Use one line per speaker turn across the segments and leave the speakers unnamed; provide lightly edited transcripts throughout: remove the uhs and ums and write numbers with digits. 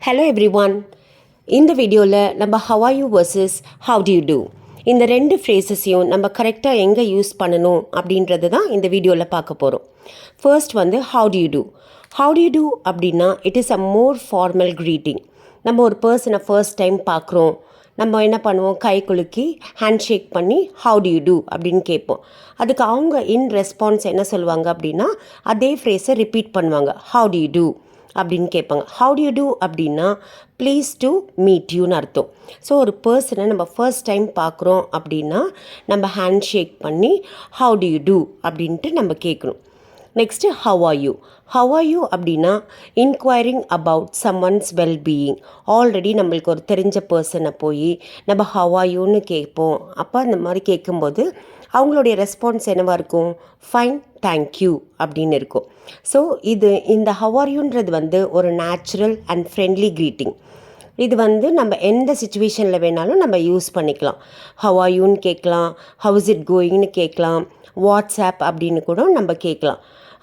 Hello everyone. இந்த வீடியோவில் நம்ம how are you versus how do you do இந்த ரெண்டு ஃப்ரேசஸையும் நம்ம கரெக்டாக எங்கே யூஸ் பண்ணணும் அப்படின்றது தான் இந்த வீடியோவில் பார்க்க போகிறோம். ஃபர்ஸ்ட் வந்து how do you do. How do you do அப்படின்னா it is a more formal greeting. நம்ம ஒரு பர்சனை ஃபர்ஸ்ட் டைம் பார்க்குறோம், நம்ம என்ன பண்ணுவோம், கை குலுக்கி ஹேண்ட் ஷேக் பண்ணி ஹவ் டு யூ டூ அப்படின்னு கேட்போம். அதுக்கு அவங்க இன் ரெஸ்பான்ஸ் என்ன சொல்லுவாங்க அப்படின்னா அதே ஃப்ரேஸை ரிப்பீட் பண்ணுவாங்க, ஹவ் டு யூ டூ அப்படின்னு கேட்பாங்க. ஹவ் டு யூ டூ அப்படின்னா ப்ளீஸ் டு மீட் யூன்னு அர்த்தம். ஸோ ஒரு பர்சனை நம்ம ஃபர்ஸ்ட் டைம் பார்க்குறோம் அப்படின்னா நம்ம ஹேண்ட் ஷேக் பண்ணி ஹவ் டு யூ டூ அப்படின்ட்டு நம்ம கேட்கணும். Next have are you. Have are you அப்படின்னா இன்கொயரிங் அபவுட் சம்ஒன்ஸ் வெல்பீயிங். ஆல்ரெடி நம்மளுக்கு ஒரு தெரிஞ்ச பர்சனை போய் நம்ம ஹவ் ஆர் யூன்னு கேட்போம். அப்போ அந்த மாதிரி கேட்கும்போது அவங்களுடைய ரெஸ்பான்ஸ் என்னவாக இருக்கும், ஃபைன் தேங்க்யூ அப்படின்னு இருக்கும். ஸோ இந்த ஹவ் ஆர் யூன்றது வந்து ஒரு நேச்சுரல் அண்ட் ஃப்ரெண்ட்லி க்ரீட்டிங். இது வந்து நம்ம எந்த சுச்சுவேஷனில் வேணாலும் நம்ம யூஸ் பண்ணிக்கலாம். ஹவ் ஆர் யூன்னு கேட்கலாம், ஹவ் இஸ் இட் கோயிங்னு கேட்கலாம், வாட்ஸ்ஆப் அப்படின்னு கூட நம்ம கேட்கலாம்.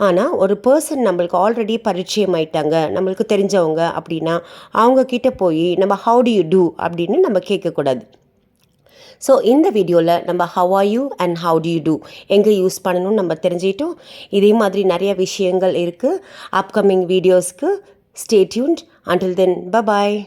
ஆனால் ஒரு பர்சன் நம்மளுக்கு ஆல்ரெடி பரிச்சயம் ஆயிட்டாங்க, நம்மளுக்கு தெரிஞ்சவங்க அப்படின்னா அவங்கக்கிட்ட போய் நம்ம ஹவ் டு யூ டூ அப்படின்னு நம்ம கேட்கக்கூடாது. ஸோ இந்த வீடியோவில் நம்ம how are you and how do you do எங்கே யூஸ் பண்ணணும்னு நம்ம தெரிஞ்சுக்கிட்டோம். இதே மாதிரி நிறைய விஷயங்கள் இருக்குது அப்கமிங் வீடியோஸ்க்கு. Stay tuned. Until then, bye பாய்.